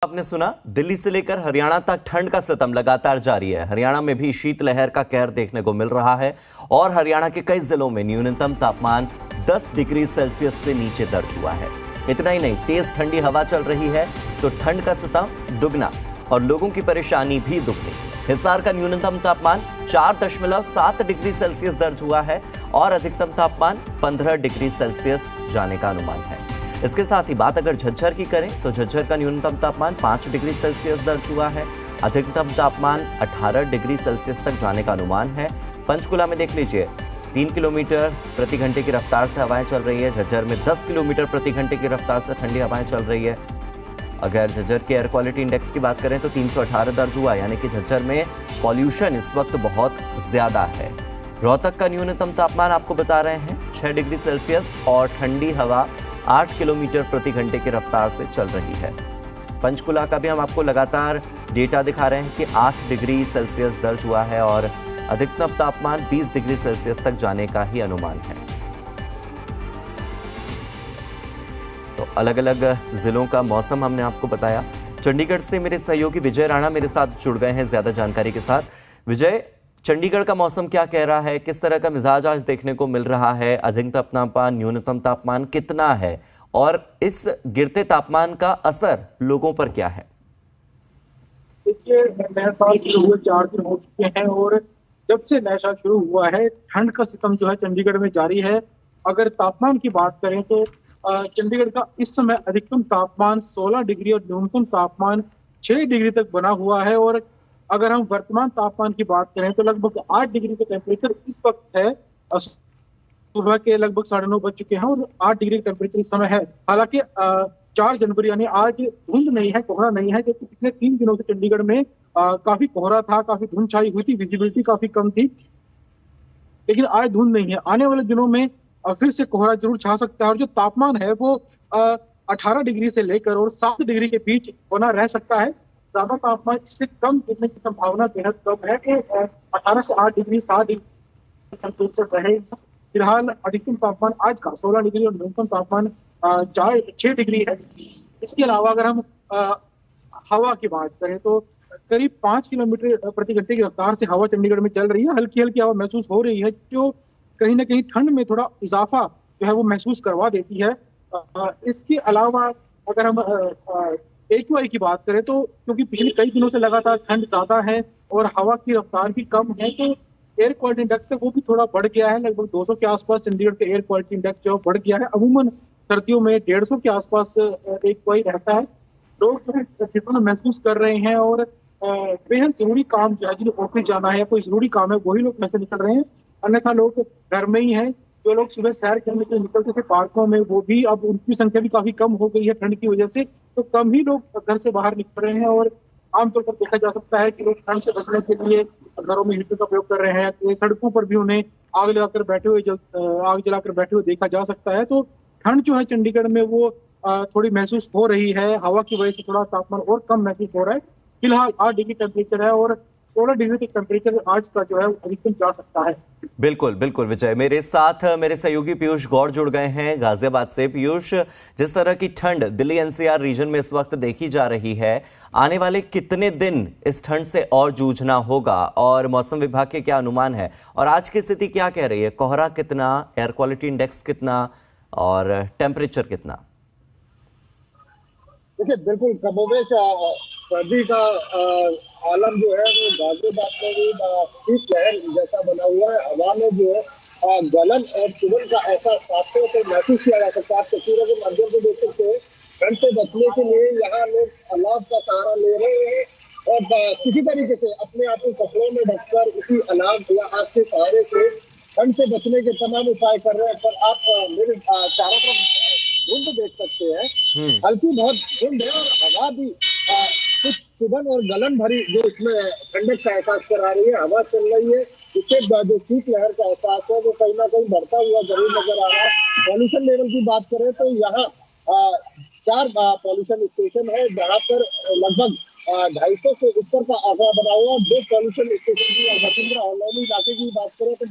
आपने सुना, दिल्ली से लेकर हरियाणा तक ठंड का सितम लगातार जारी है। हरियाणा में भी शीतलहर का कहर देखने को मिल रहा है और हरियाणा के कई जिलों में न्यूनतम तापमान 10 डिग्री सेल्सियस से नीचे दर्ज हुआ है। इतना ही नहीं, तेज ठंडी हवा चल रही है तो ठंड का सितम दुगना और लोगों की परेशानी भी दुगनी। हिसार का न्यूनतम तापमान 4.7 डिग्री सेल्सियस दर्ज हुआ है और अधिकतम तापमान 15 डिग्री सेल्सियस जाने का अनुमान है। इसके साथ ही बात अगर झज्जर की करें तो झज्जर का न्यूनतम तापमान 5 डिग्री सेल्सियस दर्ज हुआ है, अधिकतम तापमान 18 डिग्री सेल्सियस तक जाने का अनुमान है। पंचकुला में देख लीजिए, 3 किलोमीटर प्रति घंटे की रफ्तार से हवाएं चल रही है। झज्जर में 10 किलोमीटर प्रति घंटे की रफ्तार से ठंडी हवाएं चल रही है। अगर झज्जर के एयर क्वालिटी इंडेक्स की बात करें तो 318 दर्ज हुआ, यानी कि झज्जर में पॉल्यूशन इस वक्त बहुत ज्यादा है। रोहतक का न्यूनतम तापमान आपको बता रहे हैं 6 डिग्री सेल्सियस और ठंडी हवा 8 किलोमीटर प्रति घंटे की रफ्तार से चल रही है। पंचकुला का भी हम आपको लगातार डेटा दिखा रहे हैं कि 8 डिग्री सेल्सियस दर्ज हुआ है और अधिकतम तापमान 20 डिग्री सेल्सियस तक जाने का ही अनुमान है। तो अलग अलग जिलों का मौसम हमने आपको बताया। चंडीगढ़ से मेरे सहयोगी विजय राणा मेरे साथ जुड़ गए हैं ज्यादा जानकारी के साथ। विजय, चंडीगढ़ का मौसम क्या कह रहा है, किस तरह का मिजाज आज देखने को मिल रहा है, अधिकतम तापमान न्यूनतम तापमान कितना है और इस गिरते तापमान का असर लोगों पर क्या है? देखिए, नया साल शुरू हुए 4 दिन हो चुके हैं और जब से नया साल शुरू हुआ है ठंड का सितम जो है चंडीगढ़ में जारी है। अगर तापमान की बात करें तो चंडीगढ़ का इस समय अधिकतम तापमान 16 डिग्री और न्यूनतम तापमान 6 डिग्री तक बना हुआ है। और अगर हम वर्तमान तापमान की बात करें तो लगभग 8 डिग्री का टेम्परेचर इस वक्त है। सुबह के लगभग 9:30 बज चुके हैं और 8 डिग्री टेम्परेचर इस समय है। हालांकि 4 जनवरी यानी आज धुंध नहीं है, कोहरा नहीं है, क्योंकि पिछले 3 दिनों से चंडीगढ़ में काफी कोहरा था, काफी धुंध छाई हुई थी, विजिबिलिटी काफी कम थी। लेकिन आज धुंध नहीं है। आने वाले दिनों में फिर से कोहरा जरूर छा सकता है और जो तापमान है वो 18 डिग्री से लेकर और 7 डिग्री के बीच बना रह सकता है। ज्यादा तापमान इससे कम गिरने की संभावना बेहद कम है कि 18 से 8 डिग्री 7 डिग्री टेम्परेचर रहेगा। फिलहाल अधिकतम तापमान आज का 16 डिग्री और न्यूनतम तापमान 6 डिग्री है। इसके अलावा अगर हम हवा की बात करें तो करीब 5 किलोमीटर प्रति घंटे की रफ्तार से हवा चंडीगढ़ में चल रही है। हल्की हल्की हवा महसूस हो रही है जो कहीं ना कहीं ठंड में थोड़ा इजाफा जो है वो महसूस करवा देती है। इसके अलावा अगर हम AQI की बात करें तो क्योंकि पिछले कई दिनों से लगातार ठंड ज्यादा है और हवा की रफ्तार भी कम है तो एयर क्वालिटी इंडेक्स है वो भी थोड़ा बढ़ गया है। लगभग 200 के आसपास चंडीगढ़ के एयर क्वालिटी इंडेक्स जो बढ़ गया है। अमूमन सर्दियों में 150 के आसपास AQI रहता है। लोग जो है ठिठुरन महसूस कर रहे हैं और बेहद जरूरी काम जो है, जिन्हें ऑफिस जाना है, कोई जरूरी काम है, वही लोग घर से निकल रहे हैं। अन्यथा लोग घर में ही हैं। जो लोग सुबह सैर करने के लिए निकलते थे पार्कों में, वो भी अब उनकी संख्या भी काफी कम हो गई है ठंड की वजह से। तो कम ही लोग घर से बाहर निकल रहे हैं और आमतौर पर देखा जा सकता है कि लोग ठंड से बचने के लिए घरों में हीटर का प्रयोग कर रहे हैं। तो सड़कों पर भी उन्हें आग जलाकर बैठे हुए देखा जा सकता है। तो ठंड जो है चंडीगढ़ में वो थोड़ी महसूस हो रही है। हवा की वजह से थोड़ा तापमान और कम महसूस हो रहा है। फिलहाल 8 डिग्री टेम्परेचर है और 16 डिग्री तक टेम्परेचर आज का जो है अधिकतम जा सकता है। बिल्कुल बिल्कुल विजय, मेरे साथ मेरे सहयोगी पीयूष गौड़ जुड़ गए हैं गाजियाबाद से। पीयूष, जिस तरह की ठंड दिल्ली NCR रीजन में इस वक्त देखी जा रही है, आने वाले कितने दिन इस ठंड से और जूझना होगा और मौसम विभाग के क्या अनुमान है और आज की स्थिति क्या कह रही है? कोहरा कितना, एयर क्वालिटी इंडेक्स कितना और टेम्परेचर कितना? देखिए, बिल्कुल कमोबेश सर्दी का आलम जो है वो गाजियाबाद में भी शीतलहर जैसा बना हुआ है। हवा में जो है गलन और चुभन का ऐसा साफ तौर पर महसूस किया जा सकता है। आप तस्वीरों के माध्यम से देख सकते हैं। ठंड से बचने के लिए यहाँ लोग अलाव का सहारा ले रहे हैं और किसी तरीके से अपने आप को कपड़ों में ढककर उसी अलाव या आग के सहारे से ठंड से बचने के तमाम उपाय कर रहे हैं। पर आप मेरे चारों तरफ धुंध देख सकते हैं, हल्की बहुत धुंध है और हवा भी कुछ चुभन और गलन भरी जो इसमें ठंडक का एहसास करा रही है। हवा चल रही है, इससे जो शीतलहर का एहसास है वो कहीं ना कहीं बढ़ता हुआ जरूर नजर आ रहा है। पॉल्यूशन लेवल की बात करें तो यहाँ 4 पॉल्यूशन स्टेशन है जहाँ पर लगभग 250 से ऊपर का आंकड़ा बना हुआ है। 2 पॉल्यूशन स्टेशन की वसुंधरा हॉलोनी इलाके की बात करें तो